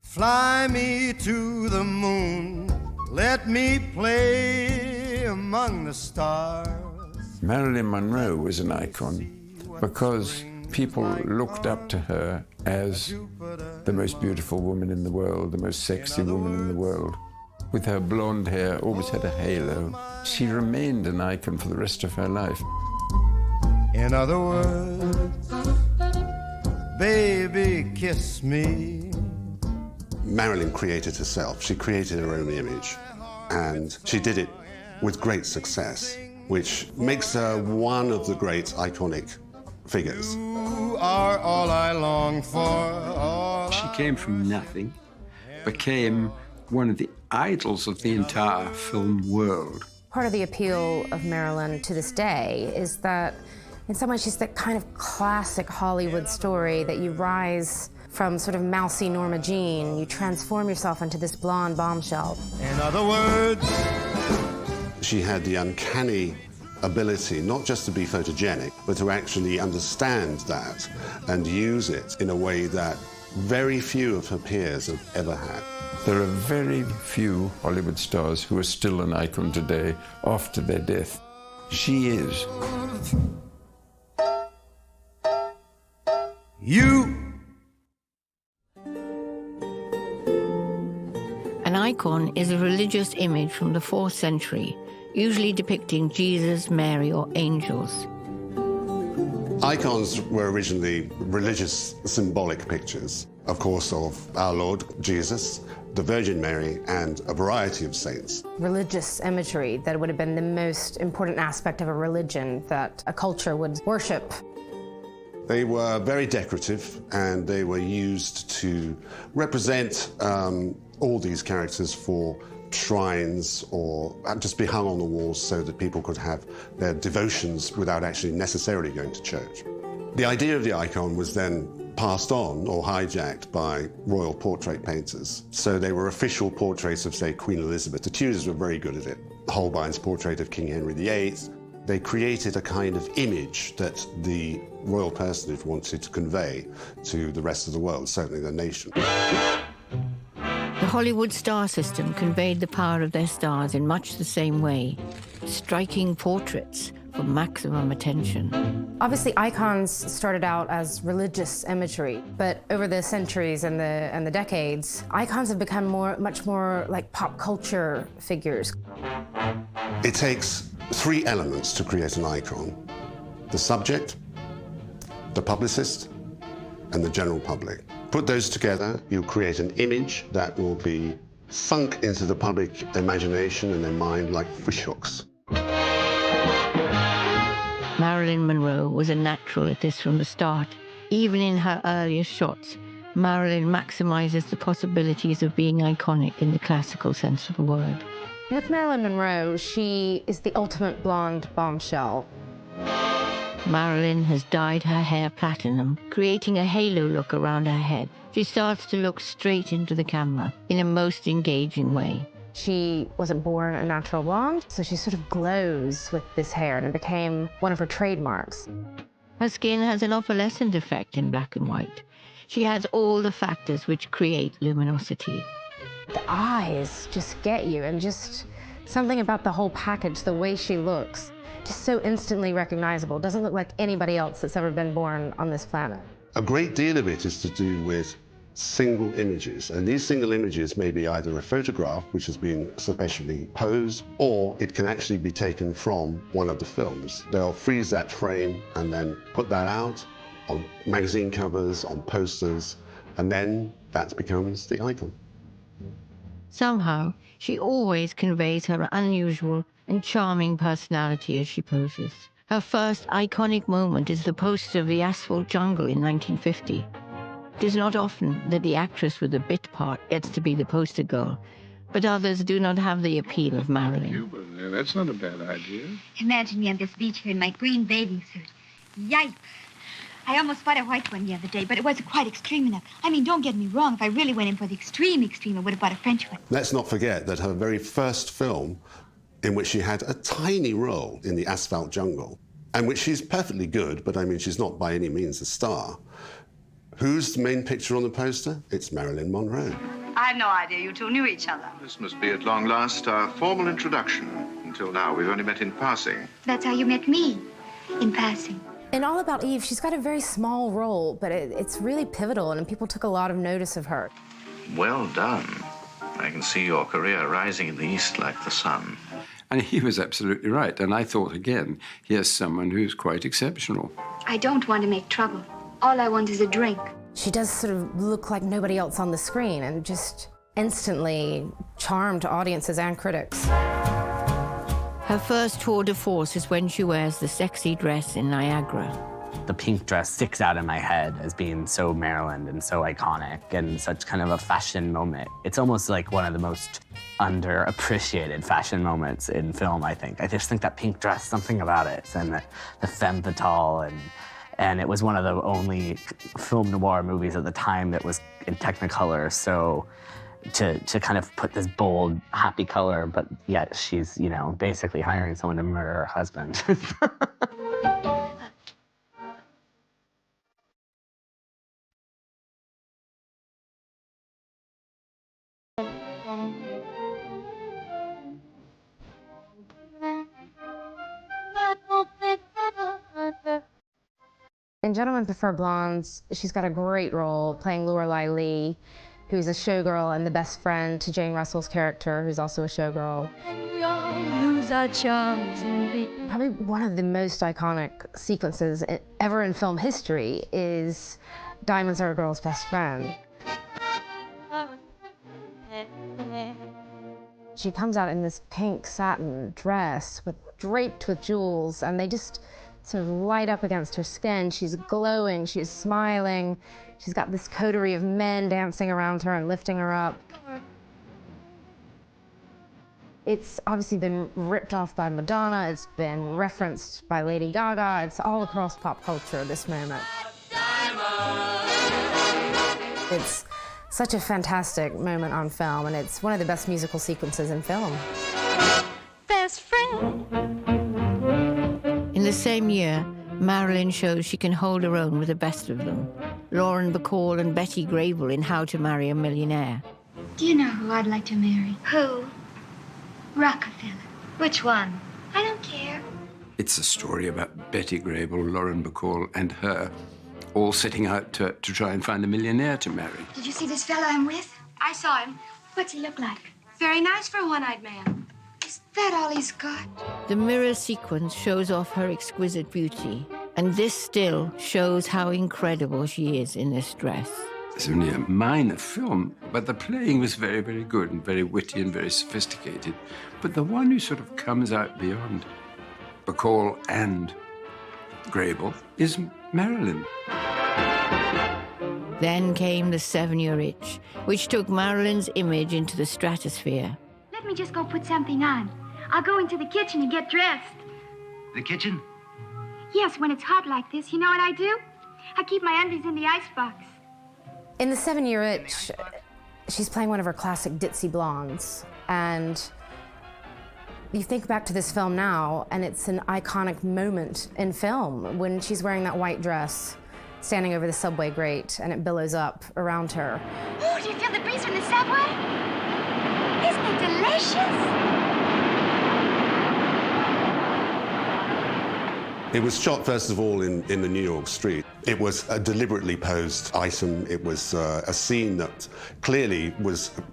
Fly me to the moon, let me play among the stars. Marilyn Monroe was an icon because people looked up to her as the most beautiful woman in the world, the most sexy woman in the world. With her blonde hair, always had a halo. She remained an icon for the rest of her life. In other words, baby, kiss me. Marilyn created herself. She created her own image, and she did it with great success, which makes her one of the great iconic figures. You are all I long for. She came from nothing, became one of the idols of the entire film world. Part of the appeal of Marilyn to this day is that in some ways she's that kind of classic Hollywood story that you rise from sort of mousy Norma Jean, you transform yourself into this blonde bombshell. In other words, she had the uncanny ability not just to be photogenic, but to actually understand that and use it in a way that very few of her peers have ever had. There are very few Hollywood stars who are still an icon today after their death. She is. you. An icon is a religious image from the 4th century, usually depicting Jesus, Mary, or angels. Icons were originally religious symbolic pictures, of course, of our Lord Jesus, the Virgin Mary, and a variety of saints. Religious imagery that would have been the most important aspect of a religion that a culture would worship. They were very decorative, and they were used to represent all these characters for shrines or just be hung on the walls so that people could have their devotions without actually necessarily going to church. The idea of the icon was then passed on or hijacked by royal portrait painters. So they were official portraits of, say, Queen Elizabeth. The Tudors were very good at it. Holbein's portrait of King Henry VIII. They created a kind of image that the royal personage wanted to convey to the rest of the world, certainly the nation. The Hollywood star system conveyed the power of their stars in much the same way, striking portraits for maximum attention. Obviously, icons started out as religious imagery, but over the centuries and the decades, icons have become much more like pop culture figures. It takes 3 elements to create an icon: the subject, the publicist, and the general public. Put those together, you create an image that will be sunk into the public imagination and their mind like fishhooks. Marilyn Monroe was a natural at this from the start. Even in her earliest shots, Marilyn maximizes the possibilities of being iconic in the classical sense of the word. With Marilyn Monroe, she is the ultimate blonde bombshell. Marilyn has dyed her hair platinum, creating a halo look around her head. She starts to look straight into the camera in a most engaging way. She wasn't born a natural blonde, so she sort of glows with this hair, and it became one of her trademarks. Her skin has an opalescent effect in black and white. She has all the factors which create luminosity. The eyes just get you, and just something about the whole package, the way she looks, just so instantly recognizable. Doesn't look like anybody else that's ever been born on this planet. A great deal of it is to do with single images, and these single images may be either a photograph which has been specially posed, or it can actually be taken from one of the films. They'll freeze that frame and then put that out on magazine covers, on posters, and then that becomes the icon. Somehow, she always conveys her unusual and charming personality as she poses. Her first iconic moment is the poster of the asphalt jungle in 1950. It is not often that the actress with the bit part gets to be the poster girl, but others do not have the appeal of Marilyn. That's not a bad idea. Imagine me on this beach here in my green bathing suit. Yipe! I almost bought a white one the other day, but it wasn't quite extreme enough. I mean, don't get me wrong. If I really went in for the extreme, I would have bought a French one. Let's not forget that her very first film, in which she had a tiny role in the asphalt jungle, and which she's perfectly good, but I mean, she's not by any means a star. Who's the main picture on the poster? It's Marilyn Monroe. I had no idea you two knew each other. This must be at long last our formal introduction. Until now, we've only met in passing. That's how you met me, in passing. In All About Eve, she's got a very small role, but it's really pivotal, and people took a lot of notice of her. Well done. I can see your career rising in the East like the sun. And he was absolutely right. And I thought, again, here's someone who's quite exceptional. I don't want to make trouble. All I want is a drink. She does sort of look like nobody else on the screen and just instantly charmed audiences and critics. Her first tour de force is when she wears the sexy dress in Niagara. The pink dress sticks out in my head as being so Marilyn and so iconic and such kind of a fashion moment. It's almost like one of the most underappreciated fashion moments in film, I think. I just think that pink dress, something about it, and the femme fatale, and it was one of the only film noir movies at the time that was in Technicolor, so to kind of put this bold, happy color, but yet she's, you know, basically hiring someone to murder her husband. In Gentlemen Prefer Blondes, she's got a great role playing Lorelei Lee, who's a showgirl and the best friend to Jane Russell's character, who's also a showgirl. Probably one of the most iconic sequences ever in film history is Diamonds Are a Girl's Best Friend. She comes out in this pink satin dress draped with jewels, and they just sort of light up against her skin. She's glowing, she's smiling. She's got this coterie of men dancing around her and lifting her up. It's obviously been ripped off by Madonna, it's been referenced by Lady Gaga, it's all across pop culture, this moment. It's such a fantastic moment on film, and it's one of the best musical sequences in film. Best friend. In the same year, Marilyn shows she can hold her own with the best of them. Lauren Bacall and Betty Grable in How to Marry a Millionaire. Do you know who I'd like to marry? Who? Rockefeller. Which one? I don't care. It's a story about Betty Grable, Lauren Bacall, and her all setting out to try and find a millionaire to marry. Did you see this fellow I'm with? I saw him. What's he look like? Very nice for a one-eyed man. Is that all he's got? The mirror sequence shows off her exquisite beauty, and this still shows how incredible she is in this dress. It's only a minor film, but the playing was very, very good and very witty and very sophisticated. But the one who sort of comes out beyond Bacall and Grable is Marilyn. Then came The 7-Year Itch, which took Marilyn's image into the stratosphere. Let me just go put something on. I'll go into the kitchen and get dressed. The kitchen? Yes, when it's hot like this, you know what I do? I keep my undies in the icebox. In The 7-Year Itch, she's playing one of her classic ditzy blondes, and you think back to this film now, and it's an iconic moment in film when she's wearing that white dress, standing over the subway grate, and it billows up around her. Oh, do you feel the breeze from the subway? Isn't it delicious? It was shot, first of all, in the New York street. It was a deliberately posed item. It was a scene that clearly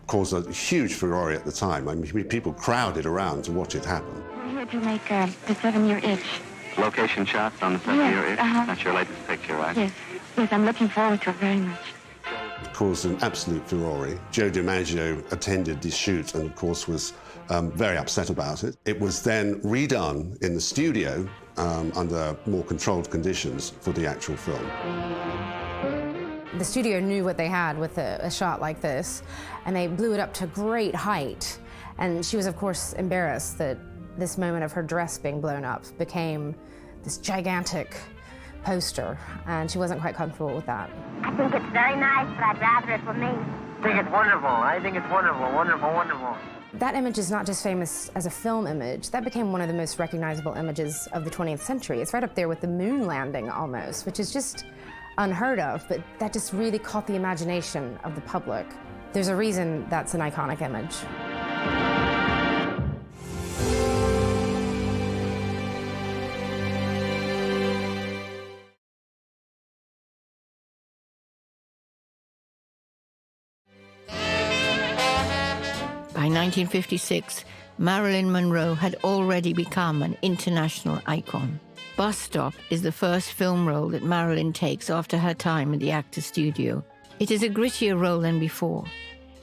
caused a huge furore at the time. I mean, people crowded around to watch it happen. We're here to make The 7-Year Itch. Location shots on the 7-Year Itch? That's your latest picture, right? Yes. Yes, I'm looking forward to it very much. It caused an absolute furore. Joe DiMaggio attended the shoot and, of course, was very upset about it. It was then redone in the studio under more controlled conditions for the actual film. The studio knew what they had with a shot like this, and they blew it up to great height. And she was, of course, embarrassed that this moment of her dress being blown up became this gigantic poster, and she wasn't quite comfortable with that. I think it's very nice, but I'd rather it were me. I think it's wonderful. I think it's wonderful, wonderful, wonderful. That image is not just famous as a film image, that became one of the most recognizable images of the 20th century. It's right up there with the moon landing almost, which is just unheard of, but that just really caught the imagination of the public. There's a reason that's an iconic image. By 1956, Marilyn Monroe had already become an international icon. Bus Stop is the first film role that Marilyn takes after her time at the Actors Studio. It is a grittier role than before.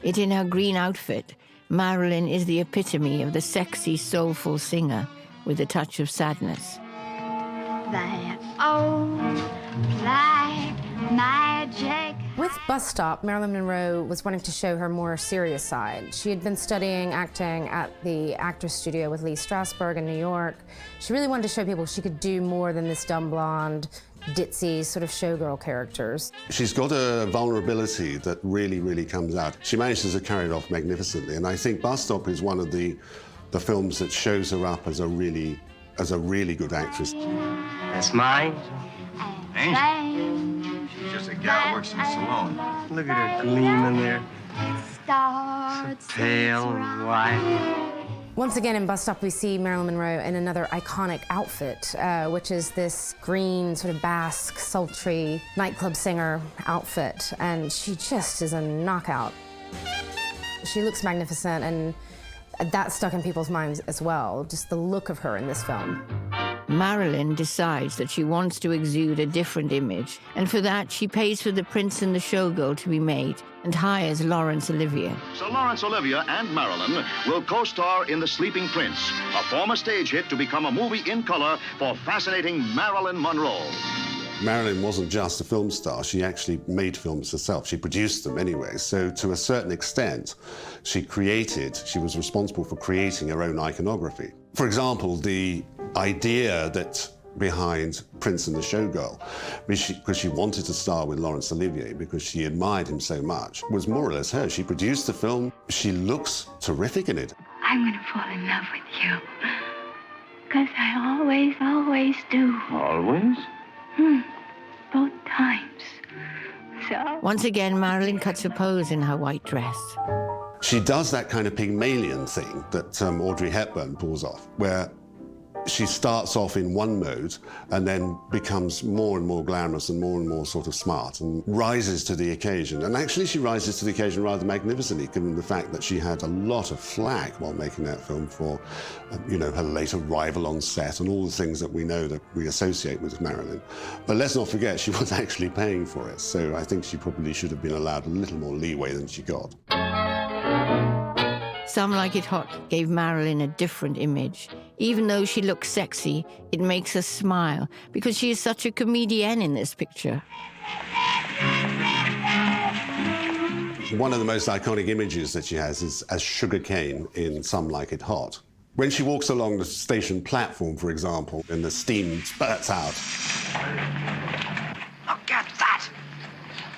Yet in her green outfit, Marilyn is the epitome of the sexy, soulful singer with a touch of sadness. That old black magic. With Bus Stop, Marilyn Monroe was wanting to show her more serious side. She had been studying acting at the Actors Studio with Lee Strasberg in New York. She really wanted to show people she could do more than this dumb blonde, ditzy sort of showgirl characters. She's got a vulnerability that really, really comes out. She manages to carry it off magnificently, and I think Bus Stop is one of the films that shows her up as a really good actress. That's mine. Angel. She's just a gal who works in the salon. Look at her gleaming there. Starts Pale and white. Once again in Bus Stop, we see Marilyn Monroe in another iconic outfit, which is this green, sort of Basque, sultry nightclub singer outfit, and she just is a knockout. She looks magnificent, and that stuck in people's minds as well, just the look of her in this film. Marilyn decides that she wants to exude a different image, and for that she pays for The Prince and the Showgirl to be made and hires Laurence Olivier. So Laurence Olivier and Marilyn will co-star in The Sleeping Prince, a former stage hit to become a movie in color for fascinating Marilyn Monroe. Marilyn wasn't just a film star, she actually made films herself. She produced them anyway, so to a certain extent, she was responsible for creating her own iconography. For example, the idea that behind Prince and the Showgirl, because she wanted to star with Laurence Olivier because she admired him so much, was more or less her. She produced the film. She looks terrific in it. I'm gonna fall in love with you. Because I always do. Always? Both times. So... Once again, Marilyn cuts a pose in her white dress. She does that kind of Pygmalion thing that Audrey Hepburn pulls off, where she starts off in one mode and then becomes more and more glamorous and more sort of smart and rises to the occasion. And actually she rises to the occasion rather magnificently, given the fact that she had a lot of flack while making that film for, her late arrival on set and all the things that we know that we associate with Marilyn. But let's not forget, she was actually paying for it. So I think she probably should have been allowed a little more leeway than she got. Some Like It Hot gave Marilyn a different image. Even though she looks sexy, it makes her smile because she is such a comedienne in this picture. One of the most iconic images that she has is as Sugar Cane in Some Like It Hot. When she walks along the station platform, for example, and the steam spurts out. Look at that!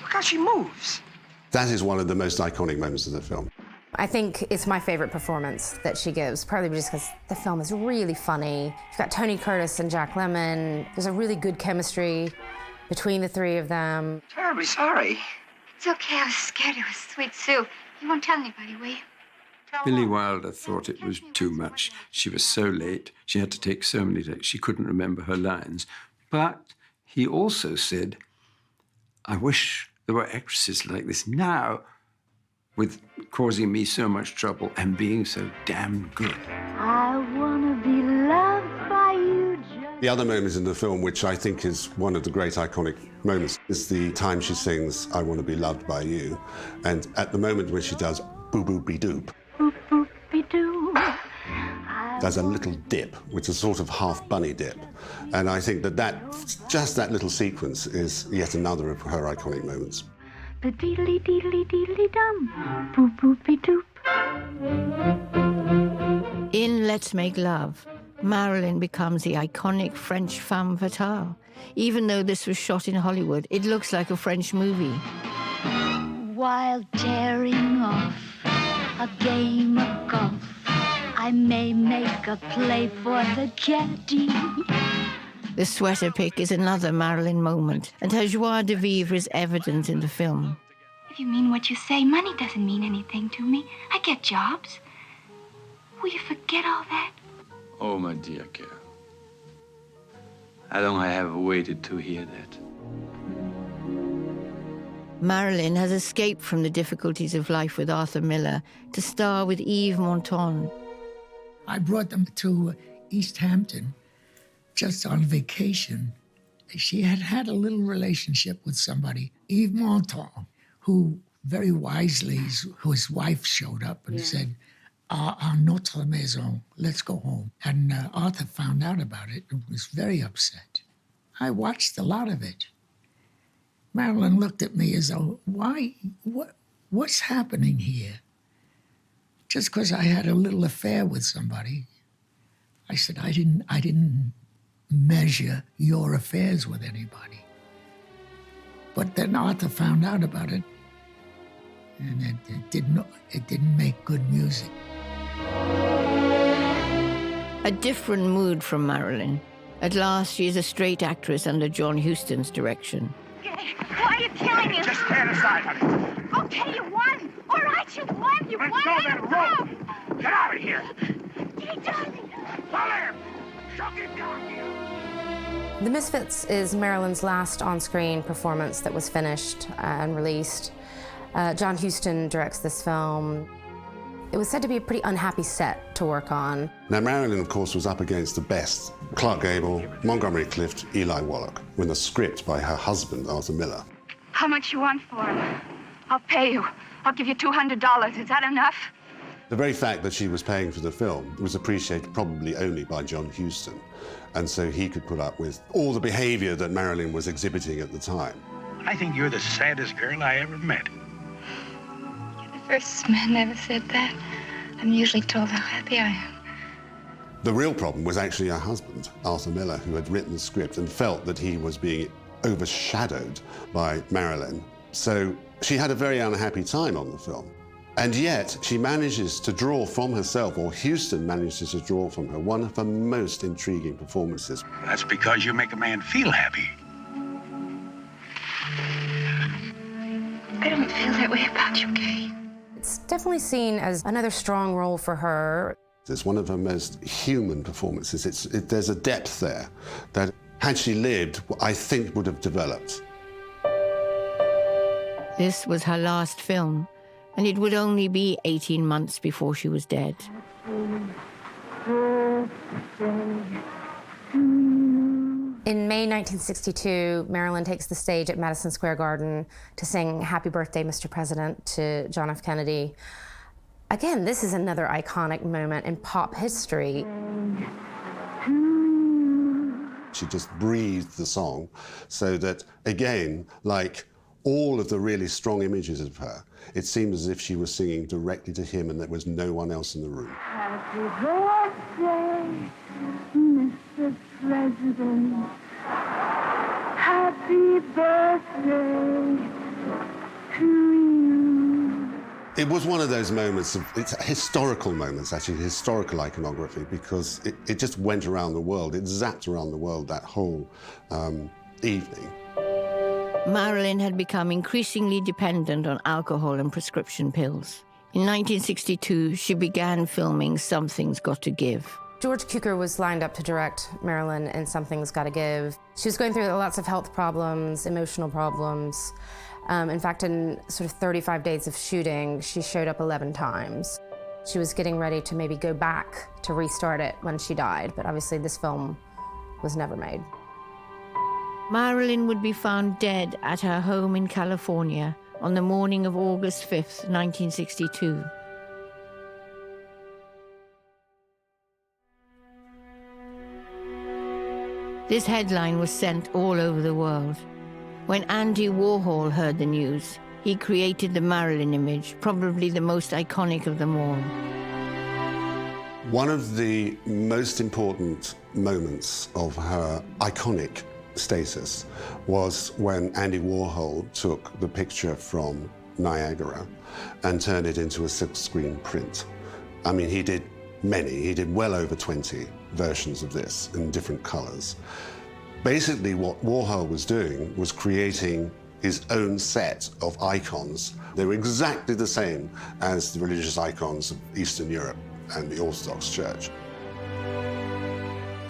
Look how she moves. That is one of the most iconic moments of the film. I think it's my favorite performance that she gives, partly just because the film is really funny. You've got Tony Curtis and Jack Lemmon. There's a really good chemistry between the three of them. Terribly sorry. It's okay, I was scared it was Sweet Sue. You won't tell anybody, will you? Billy Wilder thought it was too much. She was so late. She had to take so many takes. She couldn't remember her lines. But he also said, I wish there were actresses like this now, with causing me so much trouble and being so damn good. I wanna be loved by you. The other moment in the film, which I think is one of the great iconic moments, is the time she sings I Want to Be Loved by You. And at the moment when she does boo-boo-be-doop, there's a little dip, which is sort of half bunny dip. And I think just that little sequence is yet another of her iconic moments. The deedly deedly deedly dum, boop boopy doop. In Let's Make Love, Marilyn becomes the iconic French femme fatale. Even though this was shot in Hollywood, it looks like a French movie. While tearing off a game of golf, I may make a play for the caddy. The sweater pick is another Marilyn moment, and her joie de vivre is evident in the film. If you mean what you say, money doesn't mean anything to me. I get jobs. Will you forget all that? Oh, my dear girl. How long I have waited to hear that. Marilyn has escaped from the difficulties of life with Arthur Miller to star with Yves Montand. I brought them to East Hampton just on vacation. She had had a little relationship with somebody, Yves Montand, who very wisely, his wife showed up and said, à notre maison, let's go home. And Arthur found out about it and was very upset. I watched a lot of it. Marilyn looked at me as though, what's happening here? Just because I had a little affair with somebody. I said, I didn't measure your affairs with anybody. But then Arthur found out about it, and it didn't make good music. A different mood from Marilyn. At last, she is a straight actress under John Huston's direction. Why are you killing him? Just stand aside, honey. Okay, you won. All right, you won. You won. Let's go then, rope. Get out of here. He doesn't. Follow him. Shock him down here. The Misfits is Marilyn's last on-screen performance that was finished and released. John Huston directs this film. It was said to be a pretty unhappy set to work on. Now, Marilyn, of course, was up against the best. Clark Gable, Montgomery Clift, Eli Wallach, with a script by her husband, Arthur Miller. How much you want for him? I'll pay you. I'll give you $200. Is that enough? The very fact that she was paying for the film was appreciated probably only by John Huston, and so he could put up with all the behavior that Marilyn was exhibiting at the time. I think you're the saddest girl I ever met. You're the first man ever said that. I'm usually told how happy I am. The real problem was actually her husband, Arthur Miller, who had written the script and felt that he was being overshadowed by Marilyn. So she had a very unhappy time on the film. And yet, she manages to draw from herself, or Huston manages to draw from her, one of her most intriguing performances. That's because you make a man feel happy. I don't feel that way about you, Kay. It's definitely seen as another strong role for her. It's one of her most human performances. There's a depth there that, had she lived, I think would have developed. This was her last film, and it would only be 18 months before she was dead. In May 1962, Marilyn takes the stage at Madison Square Garden to sing Happy Birthday, Mr. President to John F. Kennedy. Again, this is another iconic moment in pop history. She just breathed the song so that, again, like all of the really strong images of her, it seemed as if she was singing directly to him and there was no one else in the room. Happy birthday, Mr. President. Happy birthday to you. It was one of those moments, it's historical moments, actually, historical iconography, because it just went around the world. It zapped around the world that whole evening. Marilyn had become increasingly dependent on alcohol and prescription pills. In 1962, she began filming Something's Got to Give. George Cukor was lined up to direct Marilyn in Something's Gotta Give. She was going through lots of health problems, emotional problems. In fact, in sort of 35 days of shooting, she showed up 11 times. She was getting ready to maybe go back to restart it when she died, but obviously this film was never made. Marilyn would be found dead at her home in California on the morning of August 5th, 1962. This headline was sent all over the world. When Andy Warhol heard the news, he created the Marilyn image, probably the most iconic of them all. One of the most important moments of her iconic status was when Andy Warhol took the picture from Niagara and turned it into a silkscreen print. I mean, he did many. He did well over 20 versions of this in different colors. Basically, what Warhol was doing was creating his own set of icons. They were exactly the same as the religious icons of Eastern Europe and the Orthodox Church.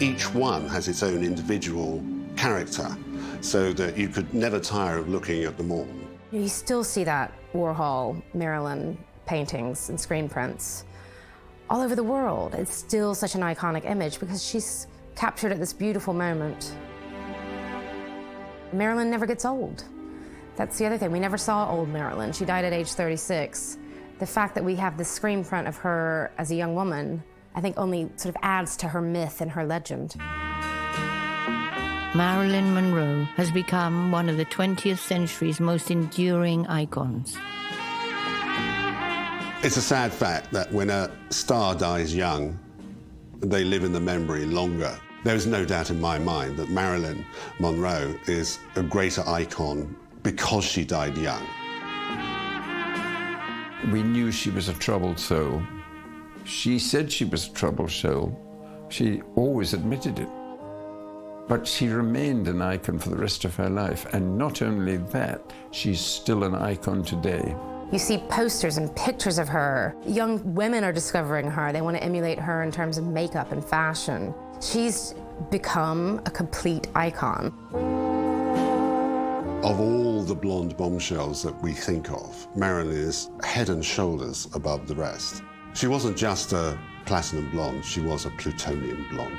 Each one has its own individual character, so that you could never tire of looking at them all. You still see that Warhol, Marilyn paintings and screen prints all over the world. It's still such an iconic image because she's captured at this beautiful moment. Marilyn never gets old. That's the other thing. We never saw old Marilyn. She died at age 36. The fact that we have this screen print of her as a young woman, I think only sort of adds to her myth and her legend. Marilyn Monroe has become one of the 20th century's most enduring icons. It's a sad fact that when a star dies young, they live in the memory longer. There is no doubt in my mind that Marilyn Monroe is a greater icon because she died young. We knew she was a troubled soul. She said she was a troubled soul. She always admitted it. But she remained an icon for the rest of her life. And not only that, she's still an icon today. You see posters and pictures of her. Young women are discovering her. They want to emulate her in terms of makeup and fashion. She's become a complete icon. Of all the blonde bombshells that we think of, Marilyn is head and shoulders above the rest. She wasn't just a platinum blonde, she was a plutonium blonde.